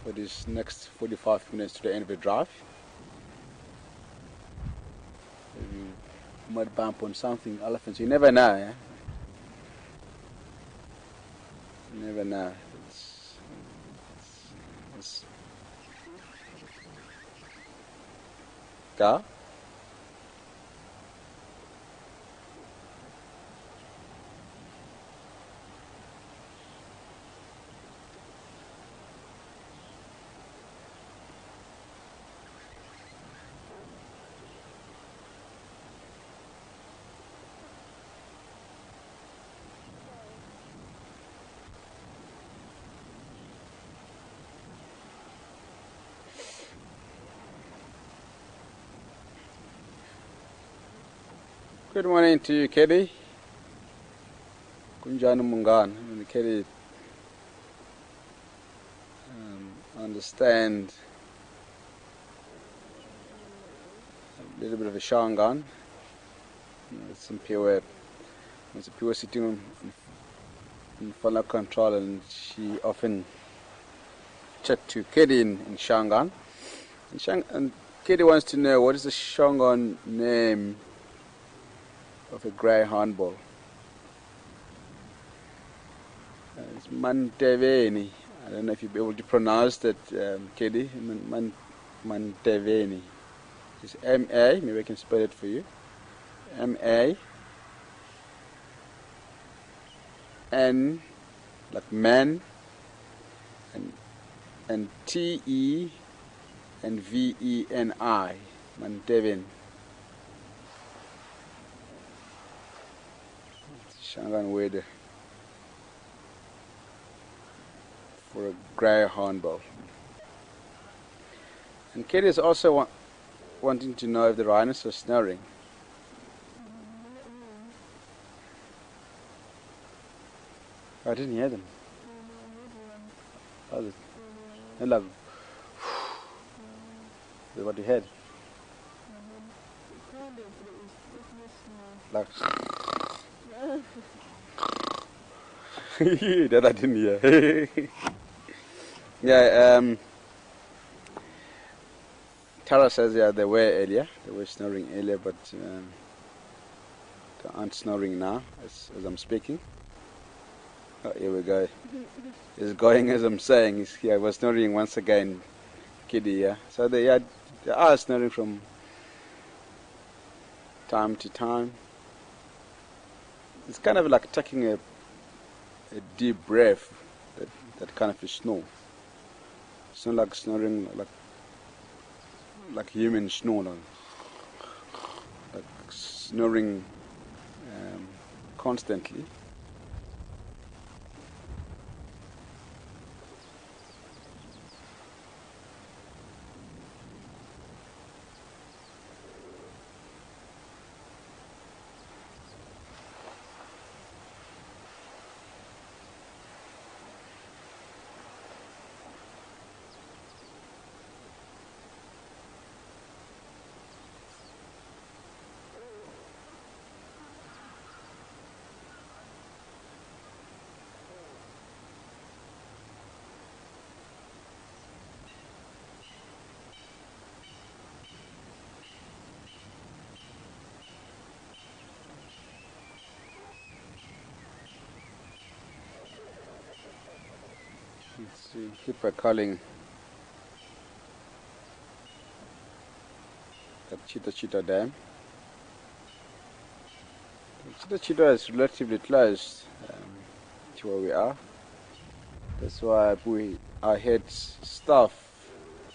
for this next 45 minutes to the end of the drive. Maybe mud bump on something, elephants, you never know, yeah? You never know. It's Go. Good morning to you, Kelly. Kunjani Mungan. I mean, Kelly, understand a little bit of a Shangan. Some people sitting in front of control, and she often chat to Kelly in Shangan. And Kelly wants to know, what is the Shangan name of a grey hornbill? It's Manteveni. I don't know if you'll be able to pronounce that, Kelly. Manteveni. It's M-A, maybe I can spell it for you. M-A-N, like man, and T-E, and V-E-N-I, Manteveni. Shangan word for a grey hornbill. And Katie is also wanting to know if the rhinos are snoring. I didn't hear them. Oh, they're like, what you heard? Like, that I didn't hear. Yeah, Tara says, yeah, they were snoring earlier, but they aren't snoring now as I'm speaking. Oh, here we go. It's going as I'm saying. I was snoring once again, Kitty, yeah. So they are snoring from time to time. It's kind of like taking a deep breath, that kind of a snore. It's not like snoring like human snore, like snoring constantly. Let's see, keep calling the Chita Dam. The Chita is relatively close to where we are. That's why I heard staff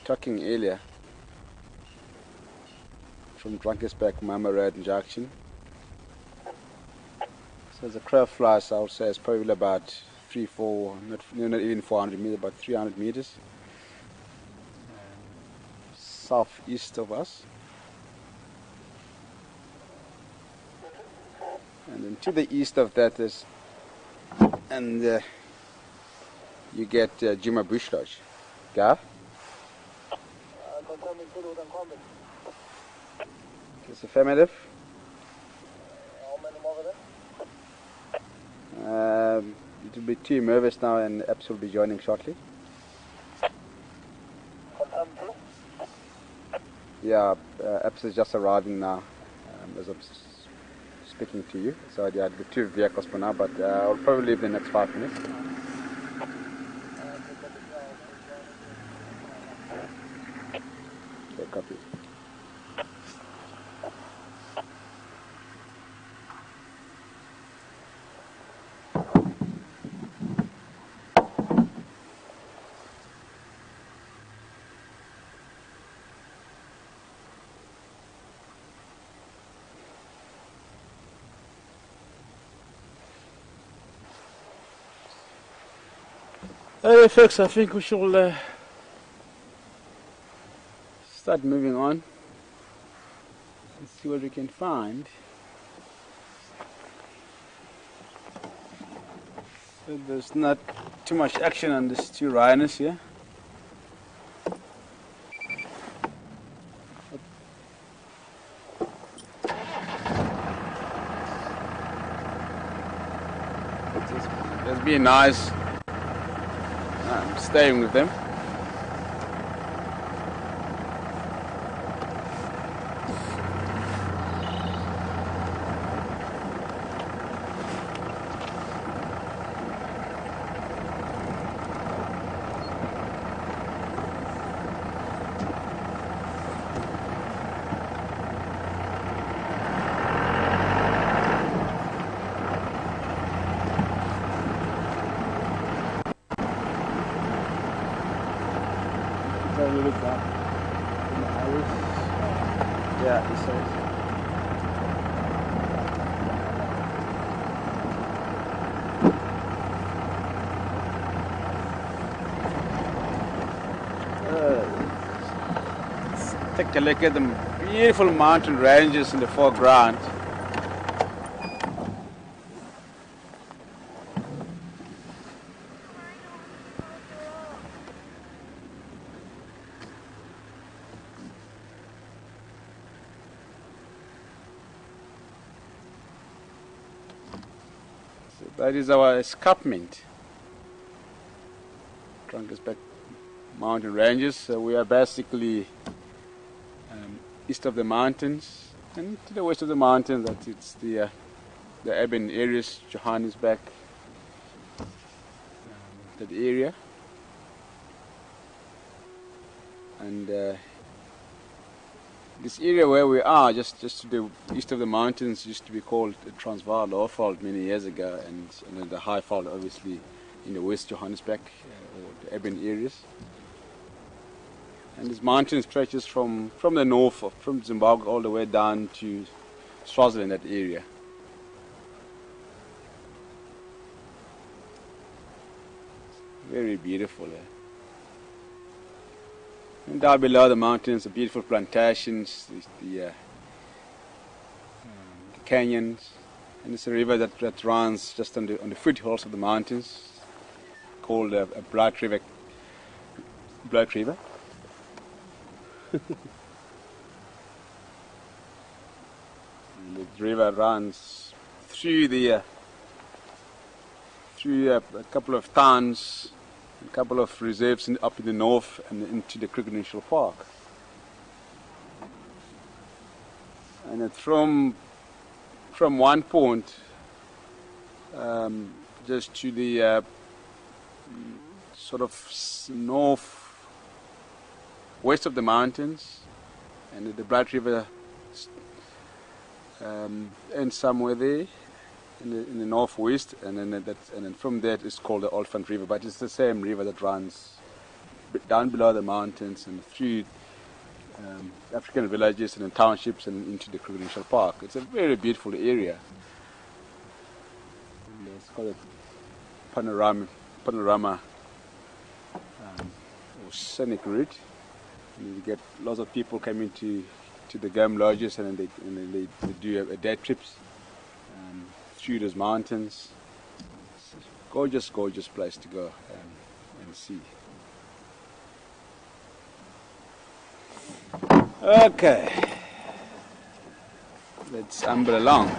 talking earlier from Drakensberg, Mama Road and Junction. So as a crow flies, I would say it's probably about 3-4, not even 400 meters, about 300 meters southeast of us. And then to the east of that is, and you get Juma Bush Lodge. Gav? It's affirmative. It will be 2 Mervis now, and Epps will be joining shortly. Yeah, Epps is just arriving now as I'm speaking to you. So yeah, the two vehicles for now, but I'll probably leave the next 5 minutes. Okay, copy. Hey folks, I think we should start moving on and see what we can find. So there's not too much action on these two rhinos here. It's been nice staying with them. Yeah, he says. Let's take a look at the beautiful mountain ranges in the foreground. That is our escarpment, Drakensberg mountain ranges. So we are basically east of the mountains, and to the west of the mountains, that it's the urban areas, Johannesburg, that area, and this area where we are, just to the east of the mountains, used to be called the Transvaal Lowerveld many years ago, and then the Highveld obviously in the West Johannesburg, or the urban areas. And this mountain stretches from the north, from Zimbabwe all the way down to Swaziland, that area. Very beautiful. And down below the mountains, the beautiful plantations, the canyons, and it's a river that runs just on the foothills of the mountains, called a Blood River. Blood River. And the river runs through a couple of towns, a couple of reserves up in the north, and into the Kruger National Park. And it's from one point just to the sort of north west of the mountains, and the Blood River ends somewhere there in the northwest, and then from there it's called the Oliphant River, but it's the same river that runs down below the mountains and through African villages and then townships and into the Kruger National Park. It's a very beautiful area. And it's called a panorama or scenic route. And you get lots of people coming to the game lodges, and then they do a day trips through those mountains. It's a gorgeous place to go and see. Okay, let's amble along.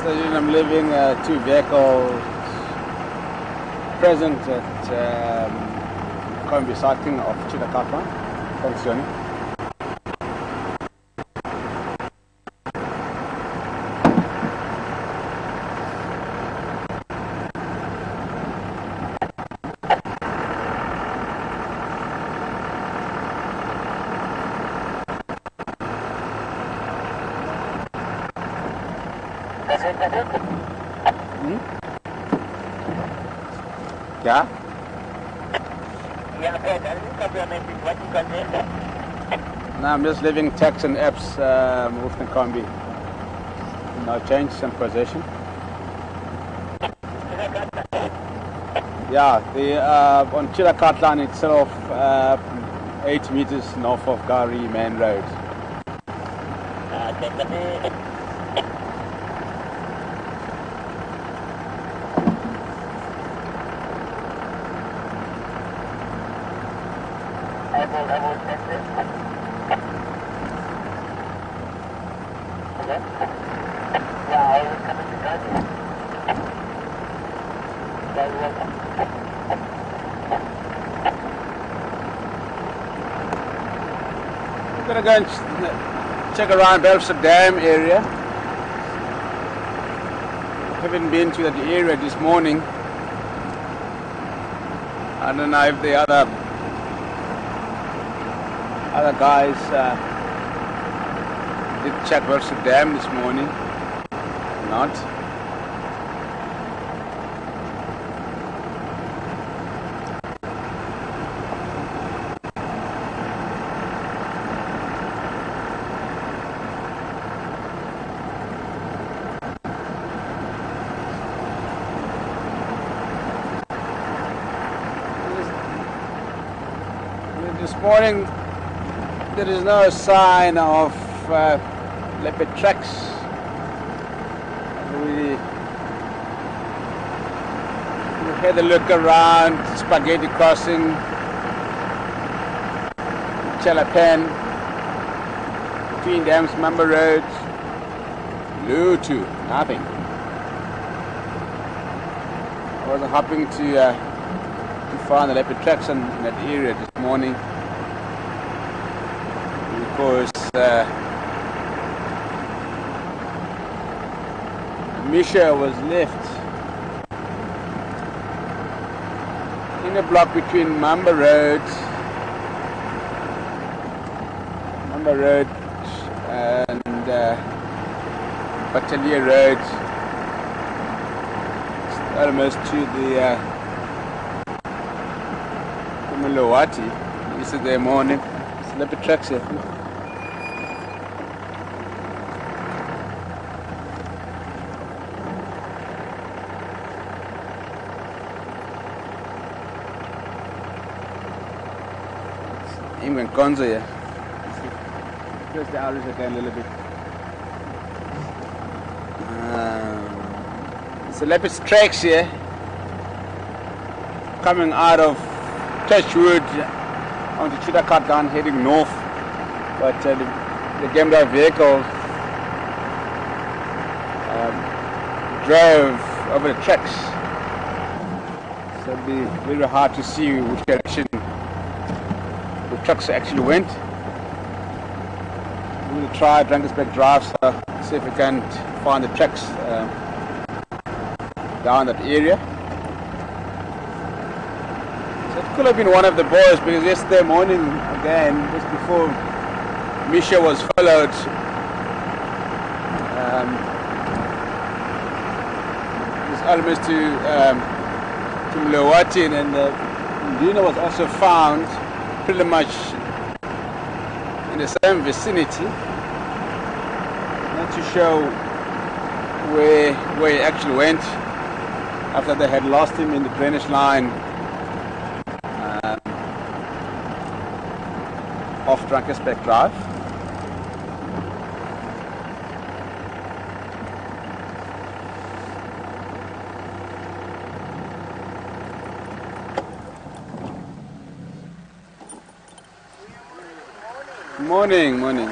So I'm leaving two vehicles present at Combi sighting of Chilakatlan. Thanks, Johnny. Yeah? No, I'm just leaving tax and apps with the combi. No change, some possession. Yeah, the on Chilakatlan itself, 8 meters north of Gari Main Road. I'm gonna go and check around Belfast Dam area. Haven't been to that area this morning. I don't know if the other guys did check Belfast Dam this morning. Not. This morning there is no sign of leopard tracks. We had a look around Spaghetti Crossing, Chalapan, between Dams, Member Road, Lutu, nothing. I was hoping to find the leopard tracks in that area this morning, because Misha was left in a block between Mamba Road and Battalier Road, almost to the Mulawati. Yesterday morning, it's leopard tracks here. Even Konzo here. Close the hours again a little bit. So leopard tracks here, coming out of Touchwood onto Chilakatlan heading north, but the game drive vehicle drove over the tracks, so it'll be very hard to see which direction the trucks actually went. We will try Drankersberg Drive, so see if we can find the tracks down that area. So it could have been one of the boys, because yesterday morning again, just before Misha was followed, this almost to Mlawati, and Dina was also found pretty much in the same vicinity. Not too sure where he actually went after they had lost him in the drainage line off Drankersberg Drive. Morning. Moi, man.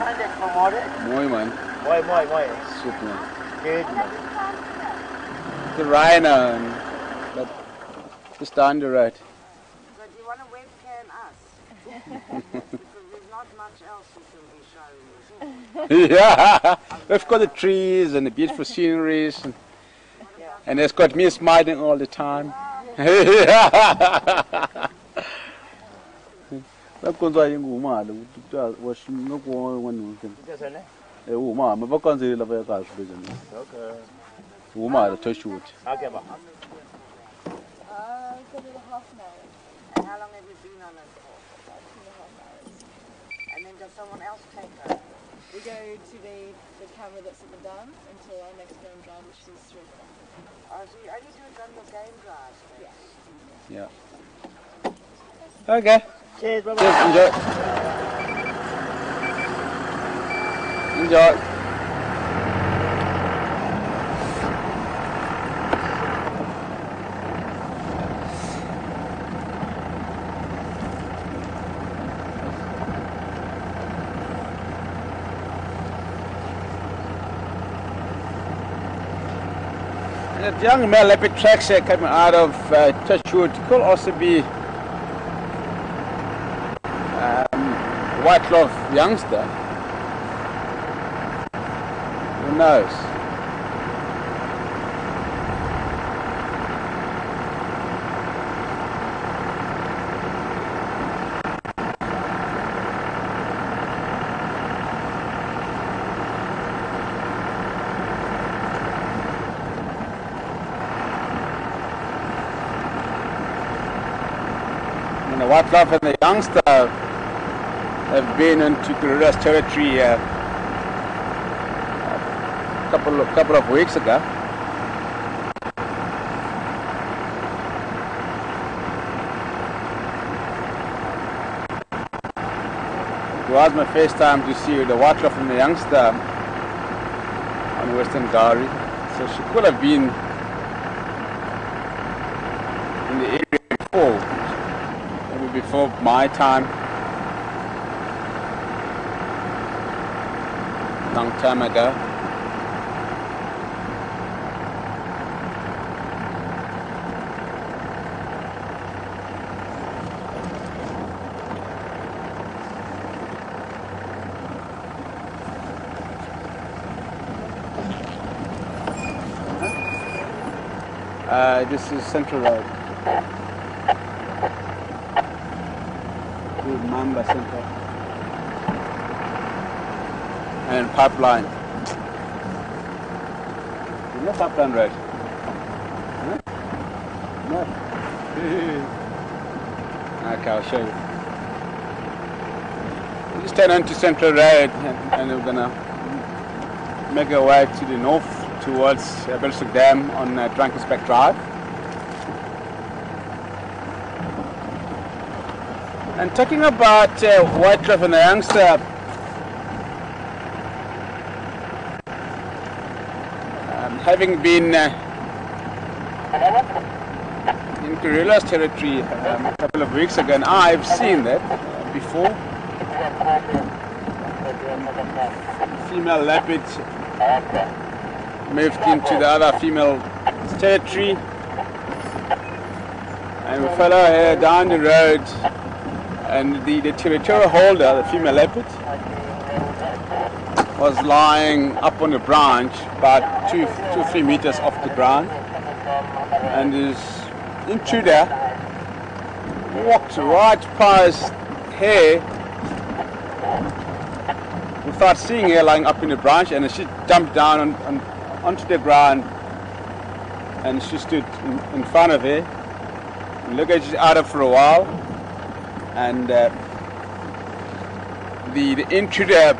Moi. Super, man. Good, man. the rhino, but just down the road. So do you want to webcam us? Because there's not much else you can be showing. Yeah, we've got the trees and the beautiful sceneries, and it's got me smiling all the time. Good little half an hour. And how long have you been on it for? About 2.5 hours. And then does someone else take her? We go to the camera that's at the dam until our next game drive, which is 3 o'clock. Oh, so you only do it on your game drives? Yeah. Yeah. Okay. Cheers, bye-bye. Cheers, enjoy. Enjoy. That young male leopard traxia coming out of Touchwood could also be white cloth youngster. Who knows? And the white cloth and the youngster have been into Gorilla's territory a couple of weeks ago. It was my first time to see the white cloth and the youngster on Western Gari, so she could have been in the area before, maybe before my time. Long time ago. This is Central Road. Mamba Central. And pipeline. No pipeline road. Huh? No. Okay, I'll show you. We just turn onto Central Road and we're gonna make our way to the north towards Belsuc Dam on Drankenspec Drive. And talking about white cloth and the youngster, having been in Gorilla's territory a couple of weeks ago, and I've seen that before. Female leopard moved into the other female territory, and we follow her down the road, and the territorial holder, the female leopard, was lying up on a branch about 2 or 3 meters off the ground, and his intruder walked right past her without seeing her lying up in the branch, and she jumped down onto the ground, and she stood in front of her and looked at her for a while, and the intruder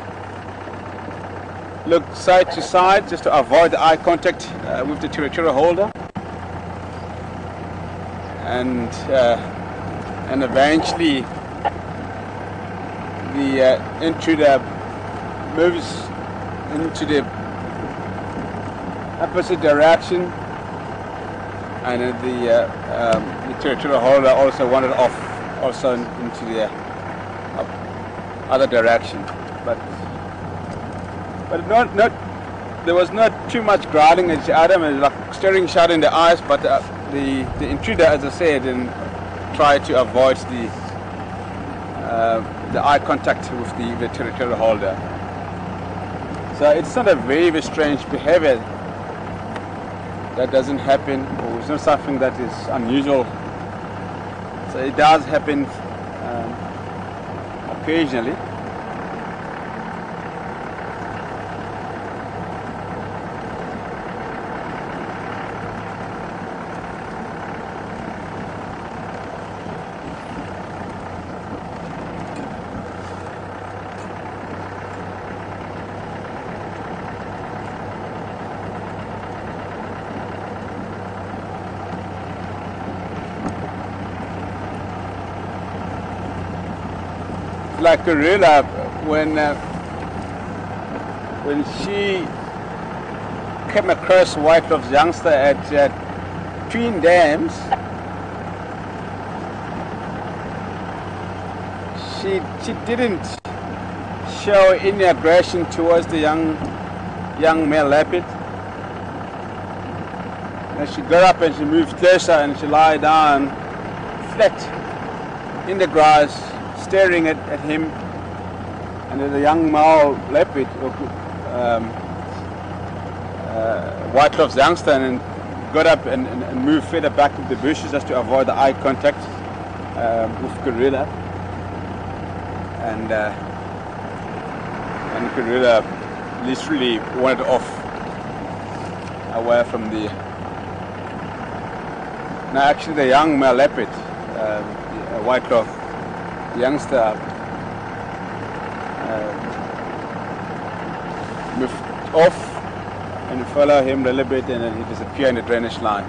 looked side to side just to avoid the eye contact with the territorial holder, and eventually the intruder moves into the opposite direction, and the territorial holder also wandered off also into the other direction, but there was not too much growling at each other, and like staring each other in the eyes, but the intruder, as I said, and tried to avoid the eye contact with the territorial holder. So it's not a very, very strange behavior that doesn't happen, or it's not something that is unusual. So it does happen occasionally. Like gorilla, when she came across White Love's youngster at Twin Dams, she didn't show any aggression towards the young male leopard. And she got up and she moved closer and she lied down flat in the grass, staring at him, and the young male leopard, White Love's youngster, and got up and moved further back to the bushes just to avoid the eye contact with gorilla, and gorilla literally wandered off away from the. Now, actually, the young male leopard, White Love youngster, moved off and follow him a little bit, and then he disappeared in the drainage line.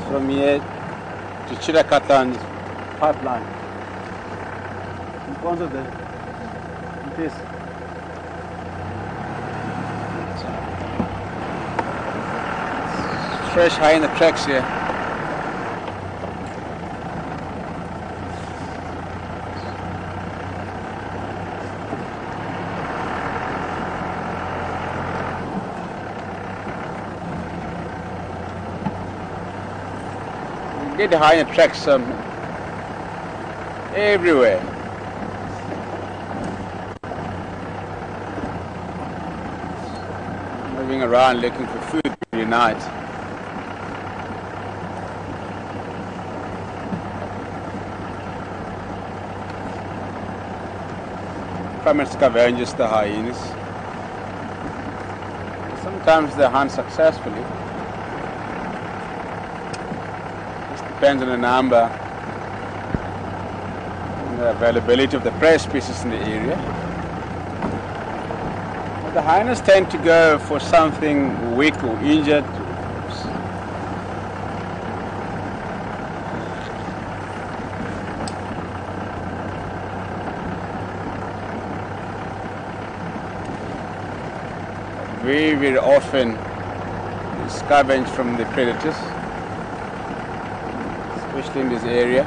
From here to Chirakatan pipeline. In front of this. Fresh high in the tracks here. Get high in the tracks everywhere. Moving around looking for food every night. Come and scavenge the hyenas. Sometimes they hunt successfully. Depends on the number and the availability of the prey species in the area. But the hyenas tend to go for something weak or injured. Very, very often scavenge from the predators, especially in this area.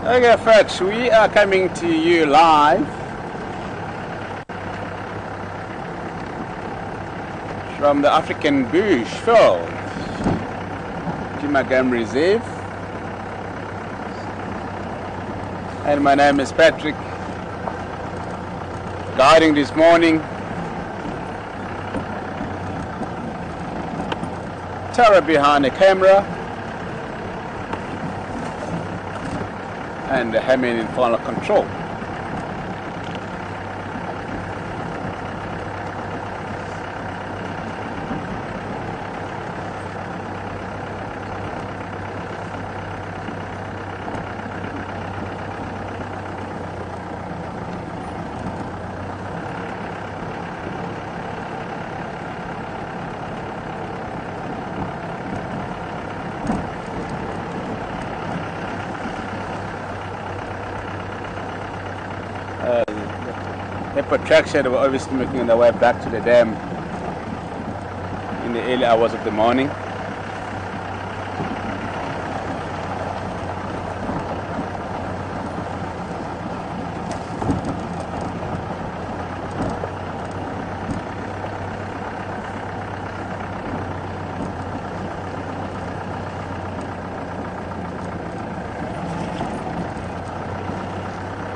Okay folks, we are coming to you live from the African bush field, Game Reserve, and my name is Patrick, guiding this morning. Tara behind the camera. and the Hammond in final control. The track shed were obviously making their way back to the dam in the early hours of the morning.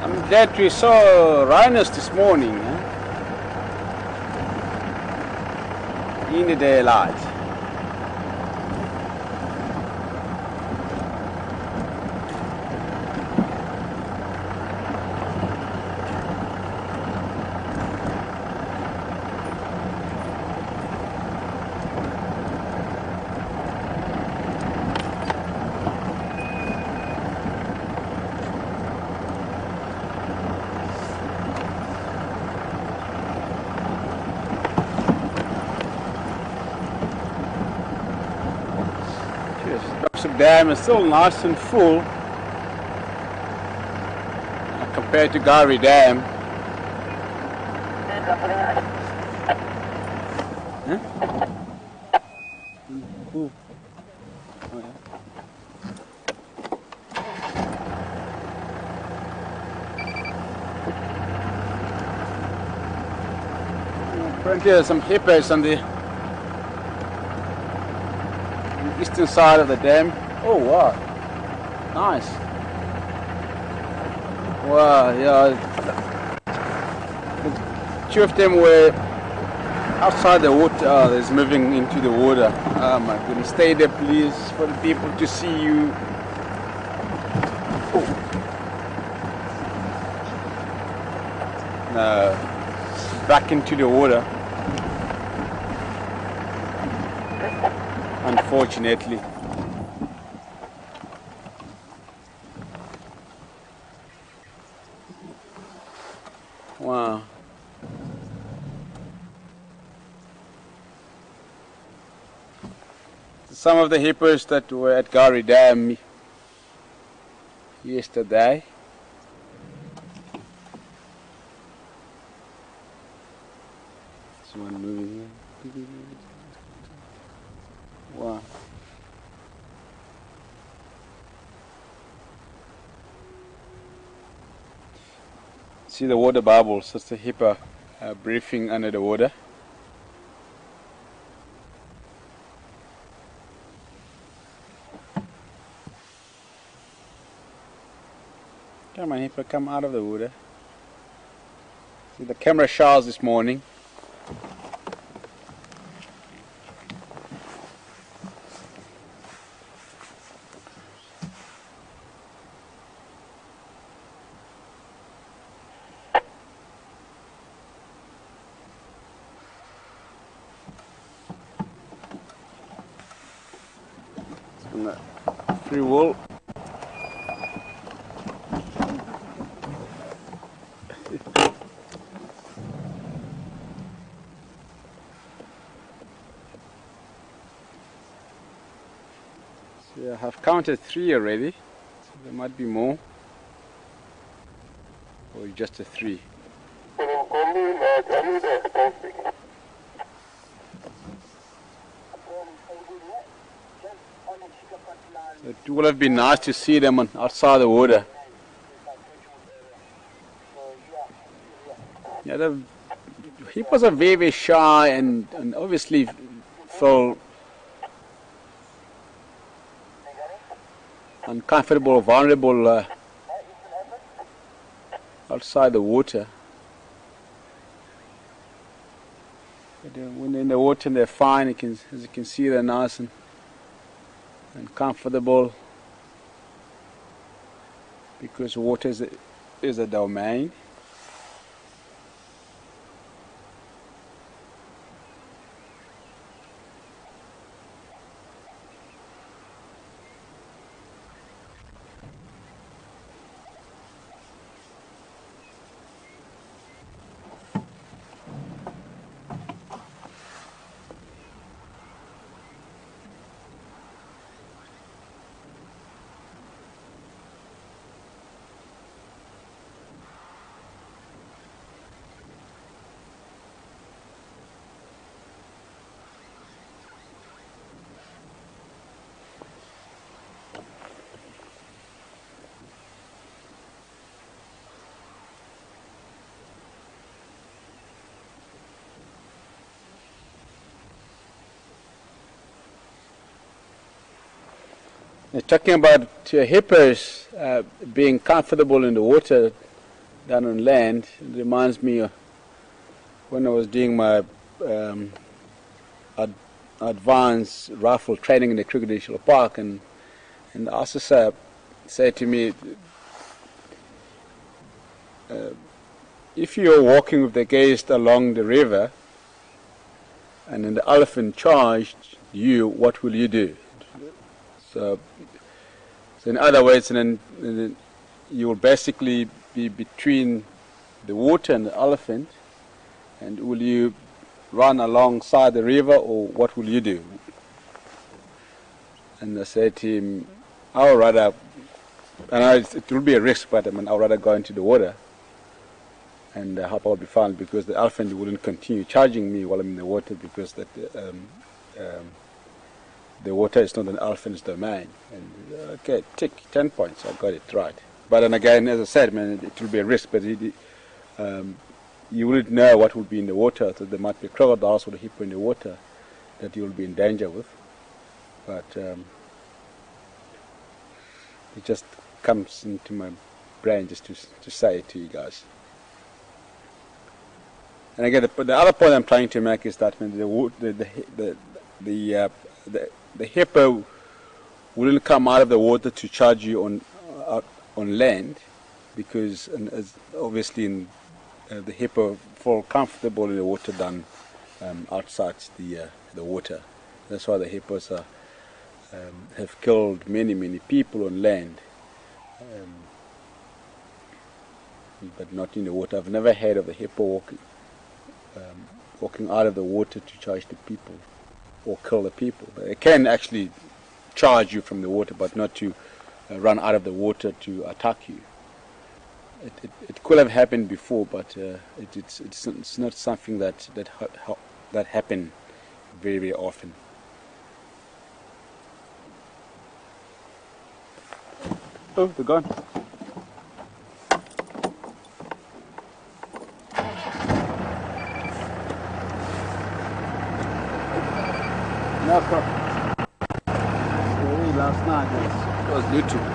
I'm glad we saw rhinos this morning, in the daylight. The dam is still nice and full compared to Gari Dam. Huh? Ooh. Oh, yeah. Apparently there's some hippos on the eastern side of the dam. Oh wow, nice. Wow, yeah. Two of them were outside the water. Oh, there's moving into the water. Oh my goodness, stay there please for the people to see you. Oh. No, back into the water. Unfortunately. Wow. Some of the hippos that were at Gari Dam yesterday. This one moving here. Wow. See the water bubbles, that's the hippo breathing under the water. Come on hippo, come out of the water. See the camera showers this morning. On the free wall. So I have counted 3 already, so there might be more, or just a 3. So it would have been nice to see them outside the water. Yeah, the hippos are very, very shy and obviously feel uncomfortable or vulnerable outside the water. But when they're in the water they're fine. As you can see, they're nice and comfortable. because water is a domain. Talking about hippos being comfortable in the water down on land, it reminds me of when I was doing my advanced rifle training in the Kruger National Park, and the officer said to me, if you're walking with the guest along the river and then the elephant charged you, what will you do? So in other words, then you will basically be between the water and the elephant, and will you run alongside the river, or what will you do? And I said to him, I would rather, and it will be a risk, but I would rather go into the water and hope I'll be fine, because the elephant wouldn't continue charging me while I'm in the water, because the water is not an elephant's domain. And okay, tick, 10 points, I got it right. But then again, as I said, it will be a risk, but you wouldn't know what will be in the water. So there might be crocodiles or a hippo in the water that you will be in danger with. But it just comes into my brain just to say it to you guys. And again, the other point I'm trying to make is that the hippo wouldn't come out of the water to charge you on land, because obviously the hippo fall comfortable in the water than outside the water. That's why the hippos have killed many people on land, but not in the water. I've never heard of a hippo walking out of the water to charge the people or kill the people. But it can actually charge you from the water, but not to run out of the water to attack you. It could have happened before, but it's not something that happen very often. Oh, they're gone. No problem. Last night it was YouTube.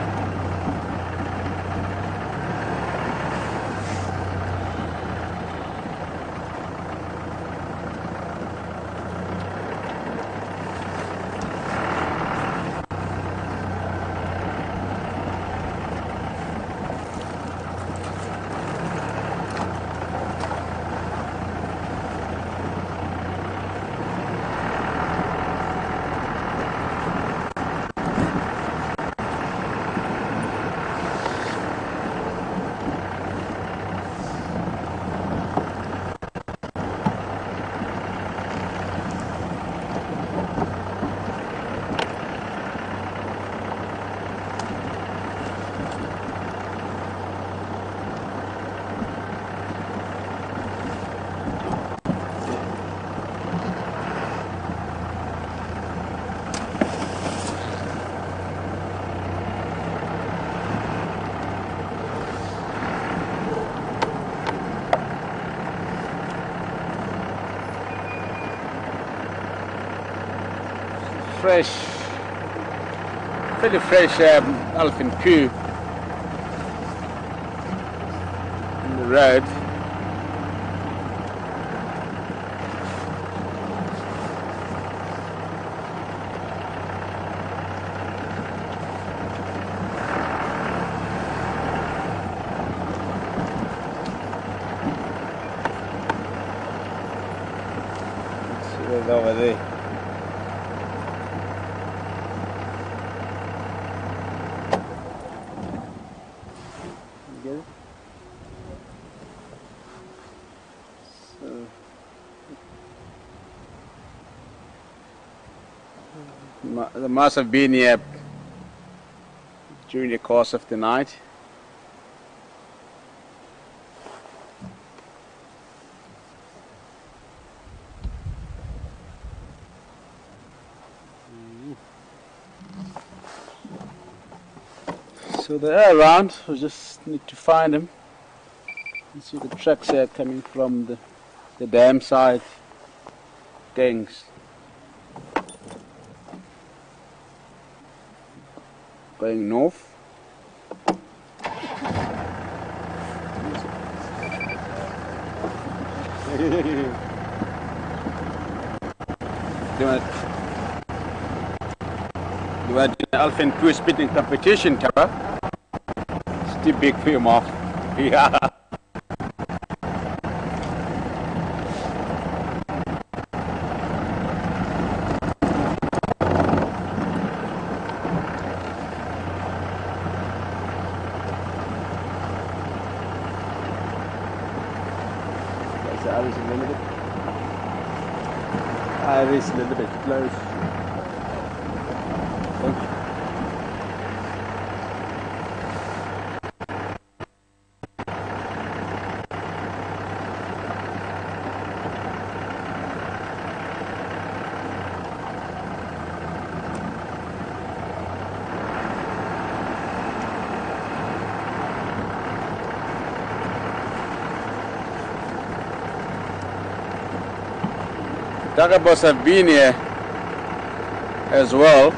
Fairly fresh elephant poo in the road. You get it? So, they must have been here during the course of the night. So they're around, we just need to find them. You see the tracks here coming from the dam side, gangs. Going north. They were doing an elephant pure spitting competition, Tara. It's too big for your mouth. Yeah. Iris a little bit. Iris a little bit close. Thank you. Dagabos have been here as well.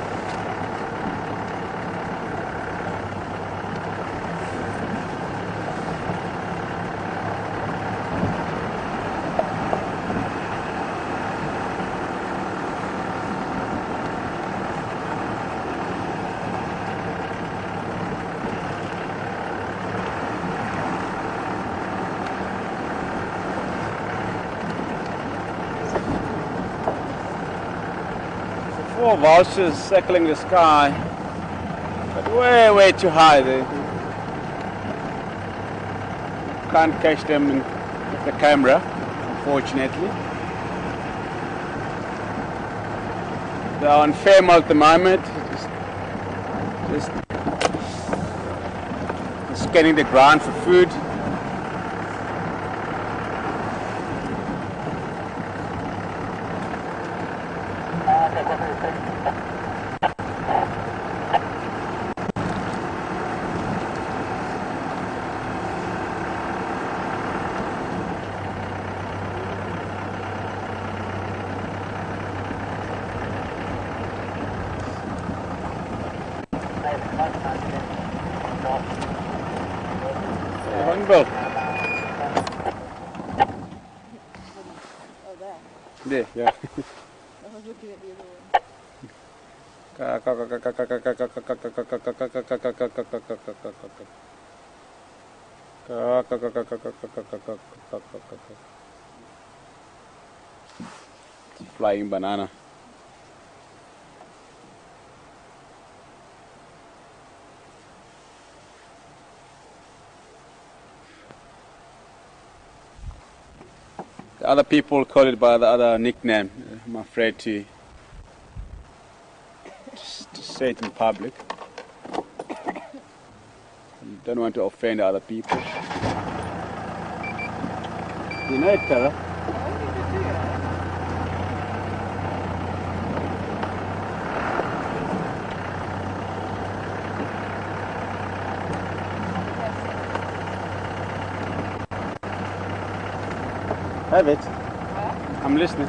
Four vultures circling the sky, but way too high. They can't catch them with the camera, unfortunately. They're on fame at the moment, just scanning the ground for food. Bill. Oh, there. There, yeah. I was looking at the other one. Flying banana. The other people call it by the other nickname. I'm afraid to say it in public. Don't want to offend other people. You know it, Tara? Have it. Huh? I'm listening.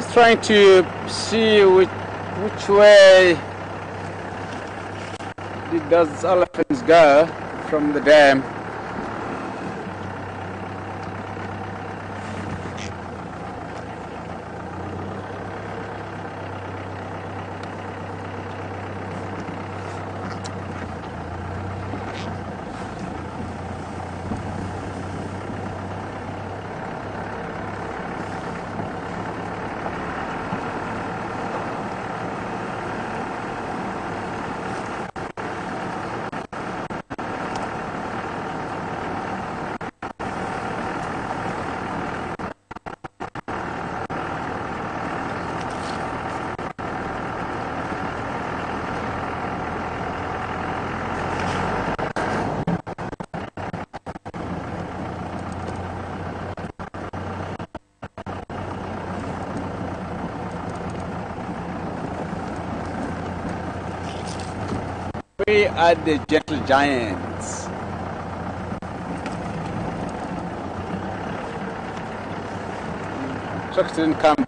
just trying to see which way did those elephants go from the dam. We are the gentle giants. Trucks didn't come.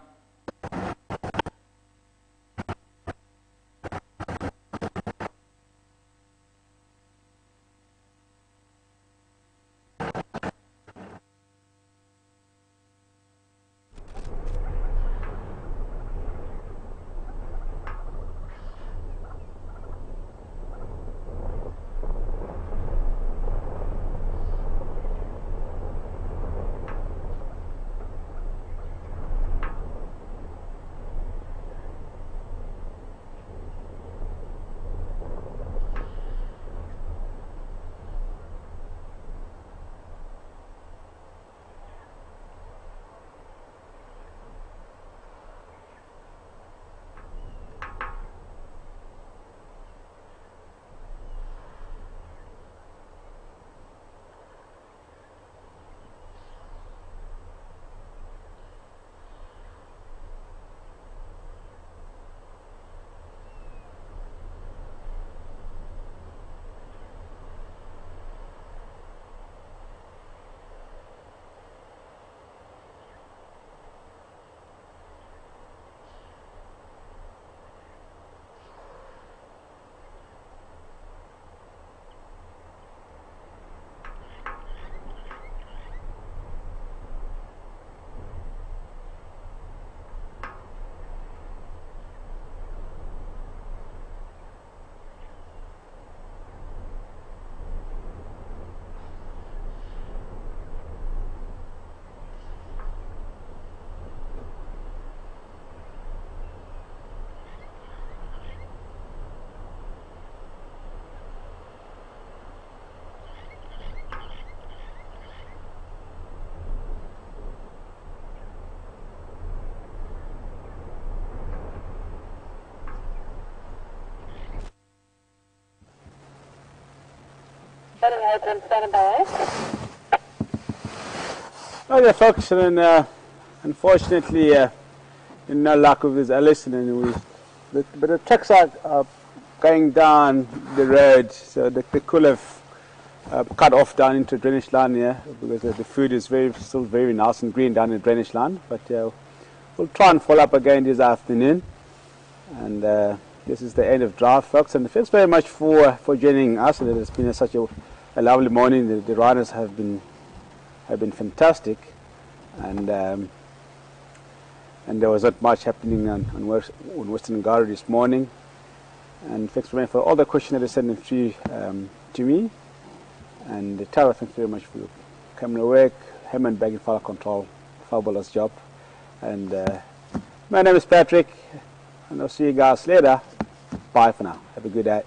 Okay, folks, and unfortunately, no luck with this Alison, and but the trucks are going down the road, so they could have cut off down into drainage line here, because the food is still very nice and green down in drainage line. But we'll try and follow up again this afternoon, and this is the end of drive, folks. And thanks very much for joining us. And it has been such a lovely morning. The riders have been fantastic, and there was not much happening on Western Ghana this morning. And thanks very much for all the questions that they sent through to me. And Tara, thanks very much for your camera work. Herman back in file control, fabulous job. And my name is Patrick, and I'll see you guys later. Bye for now. Have a good day.